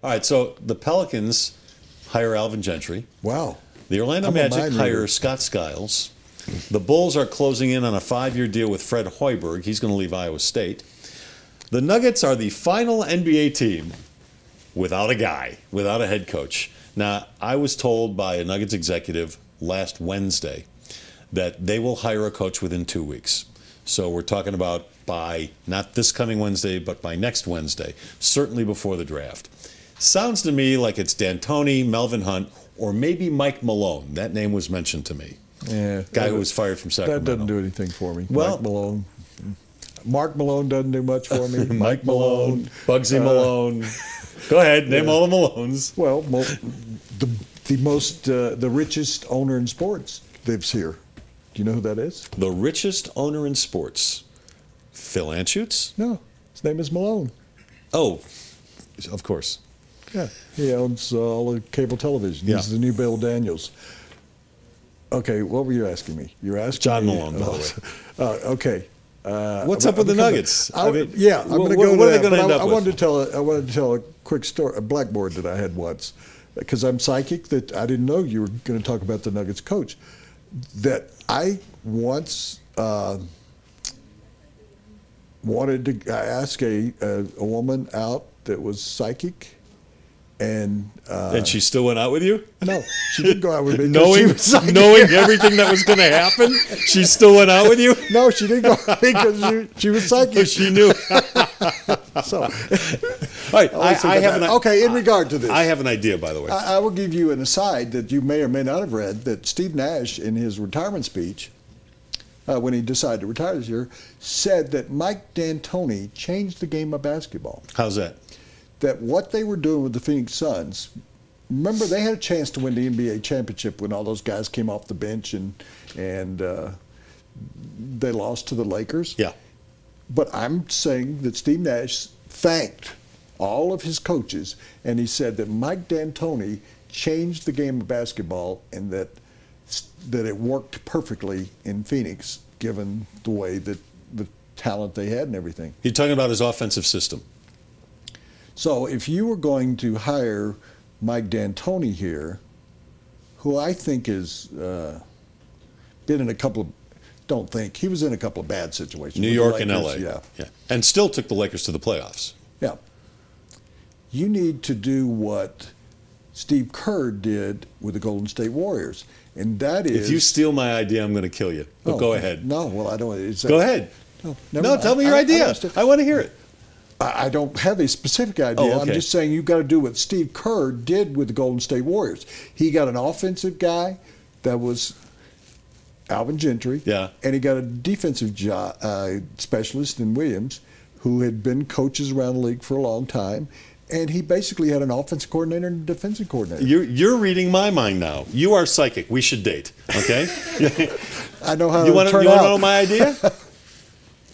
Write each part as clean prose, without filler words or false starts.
All right, so the Pelicans hire Alvin Gentry. Wow. The Orlando Magic hire Scott Skiles. The Bulls are closing in on a 5-year deal with Fred Hoiberg. He's going to leave Iowa State. The Nuggets are the final NBA team without a guy, without a head coach. Now, I was told by a Nuggets executive last Wednesday that they will hire a coach within 2 weeks. So we're talking about by not this coming Wednesday, but by next Wednesday, certainly before the draft. Sounds to me like it's D'Antoni, Melvin Hunt, or maybe Mike Malone. That name was mentioned to me. Yeah, guy who was fired from Sacramento. That doesn't do anything for me. Well, Mike Malone. Mark Malone doesn't do much for me. Mike Malone, Bugsy Malone. Go ahead, name all the Malones. Well, the richest owner in sports lives here. Do you know who that is? The richest owner in sports. Phil Anschutz? No, his name is Malone. Oh, of course. Yeah, he owns all the cable television. He's the new Bill Daniels. Okay, what were you asking me? You're asking John me, Malone, by the way. Okay. What's up with the Nuggets? I'm going to go to that. What are they going to end up with? I wanted to tell a quick story, a blackboard that I had once, because I'm psychic that I didn't know you were going to talk about the Nuggets coach. That I once wanted to ask a woman out that was psychic. And she still went out with you? No, she didn't go out with me. knowing everything that was going to happen, she still went out with you? No, she didn't go out with me because she was psychic. Oh, she knew. So, all right, I have in regard to this, I have an idea, by the way. I will give you an aside that you may or may not have read, that Steve Nash, in his retirement speech, when he decided to retire this year, said that Mike D'Antoni changed the game of basketball. How's that? That what they were doing with the Phoenix Suns, remember they had a chance to win the NBA championship when all those guys came off the bench and they lost to the Lakers. Yeah. But I'm saying that Steve Nash thanked all of his coaches, and he said that Mike D'Antoni changed the game of basketball, and that it worked perfectly in Phoenix, given the way that the talent they had and everything. You're talking about his offensive system. So if you were going to hire Mike D'Antoni here, who I think has been in a couple of, he was in a couple of bad situations. New York and Lakers, LA. Yeah. And still took the Lakers to the playoffs. Yeah. You need to do what Steve Kerr did with the Golden State Warriors. And that is... If you steal my idea, I'm going to kill you. But go ahead. No, well, I don't... Go ahead. No, tell me your idea. I want to hear it. I don't have a specific idea. Oh, okay. I'm just saying you've got to do what Steve Kerr did with the Golden State Warriors. He got an offensive guy that was Alvin Gentry, and he got a defensive specialist in Williams, who had been coaches around the league for a long time, and he basically had an offensive coordinator and a defensive coordinator. You're reading my mind now. You are psychic. We should date, okay? I know how you to want turn to out. know my idea?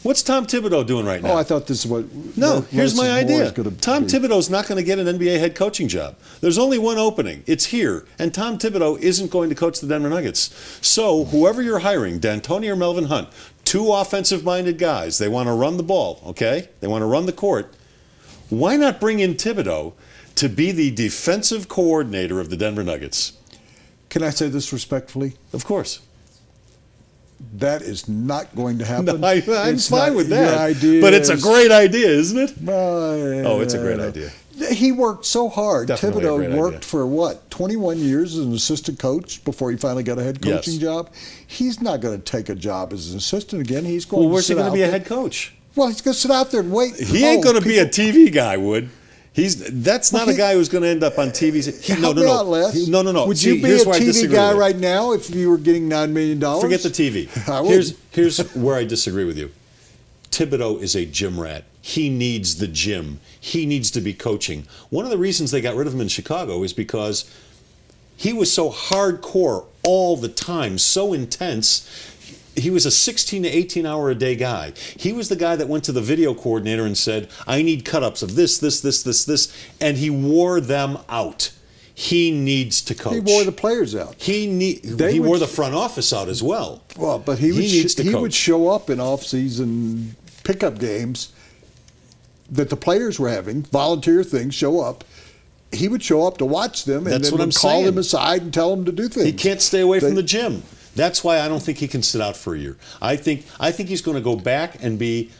What's Tom Thibodeau doing right now? Oh, I thought this is what... No, here's my idea. Tom be. Thibodeau's not going to get an NBA head coaching job. There's only one opening. It's here. And Tom Thibodeau isn't going to coach the Denver Nuggets. So whoever you're hiring, D'Antoni or Melvin Hunt, two offensive-minded guys, they want to run the ball, okay? They want to run the court. Why not bring in Thibodeau to be the defensive coordinator of the Denver Nuggets? Can I say this respectfully? Of course. That is not going to happen. No, I'm fine with that. But it's a is, great idea, isn't it? Oh, it's a great idea. He worked so hard. Definitely Thibodeau worked for, what, 21 years as an assistant coach before he finally got a head coaching job? He's not going to take a job as an assistant again. He's going where's he going to be a head coach? Well, he's going to sit out there and wait. He ain't going to be a TV guy, Wood. That's not a guy who's going to end up on TV. No. Would you be a TV guy right now if you were getting $9 million? Forget the TV. I would. Here's where I disagree with you. Thibodeau is a gym rat. He needs the gym. He needs to be coaching. One of the reasons they got rid of him in Chicago is because he was so hardcore all the time, so intense. He was a 16 to 18 hour a day guy. He was the guy that went to the video coordinator and said, I need cut-ups of this, and he wore them out. He needs to coach. He wore the players out. He wore the front office out as well. Well, but he would show up in off-season pickup games that the players were having, volunteer things, show up, he would show up to watch them, and That's then what I'm would call saying. them aside and tell them to do things. He can't stay away from the gym. That's why I don't think he can sit out for a year. I think he's going to go back and be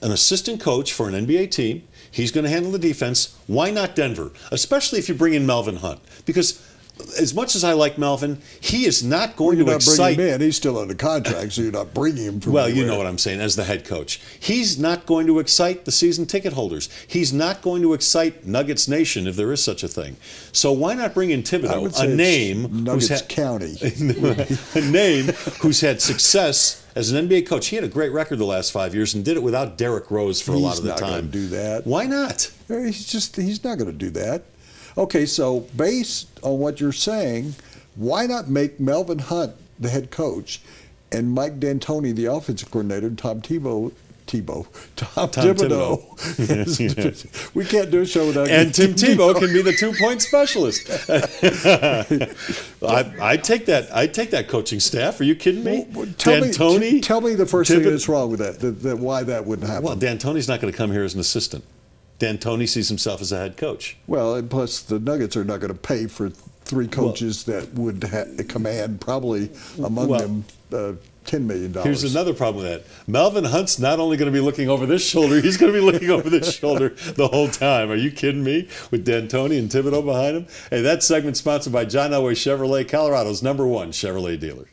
an assistant coach for an NBA team. He's going to handle the defense. Why not Denver? Especially if you bring in Melvin Hunt. Because as much as I like Melvin, he is not going to excite. Bringing him in. He's still under contract, so you're not bringing him from Well, anywhere. you know what I'm saying, as the head coach. He's not going to excite the season ticket holders. He's not going to excite Nuggets Nation, if there is such a thing. So why not bring in Thibodeau, a name Nuggets County. a name who's had success as an NBA coach. He had a great record the last 5 years and did it without Derrick Rose for a lot of the time. He's not going to do that. Why not? He's not going to do that. Okay, so based on what you're saying, why not make Melvin Hunt the head coach and Mike D'Antoni the offensive coordinator and Tom Thibodeau. We can't do a show without. And Tim Tebow can be the 2-point specialist. I'd take that. I'd take that coaching staff. Are you kidding me? Tell me the first thing that's wrong with that. Why that wouldn't happen? Well, D'Antoni's not going to come here as an assistant. D'Antoni sees himself as a head coach. Well, and plus the Nuggets are not going to pay for 3 coaches that would command probably among them $10 million. Here's another problem with that. Melvin Hunt's not only going to be looking over this shoulder, he's going to be looking over this shoulder the whole time. Are you kidding me? With D'Antoni and Thibodeau behind him? Hey, that segment's sponsored by John Elway Chevrolet, Colorado's #1 Chevrolet dealer.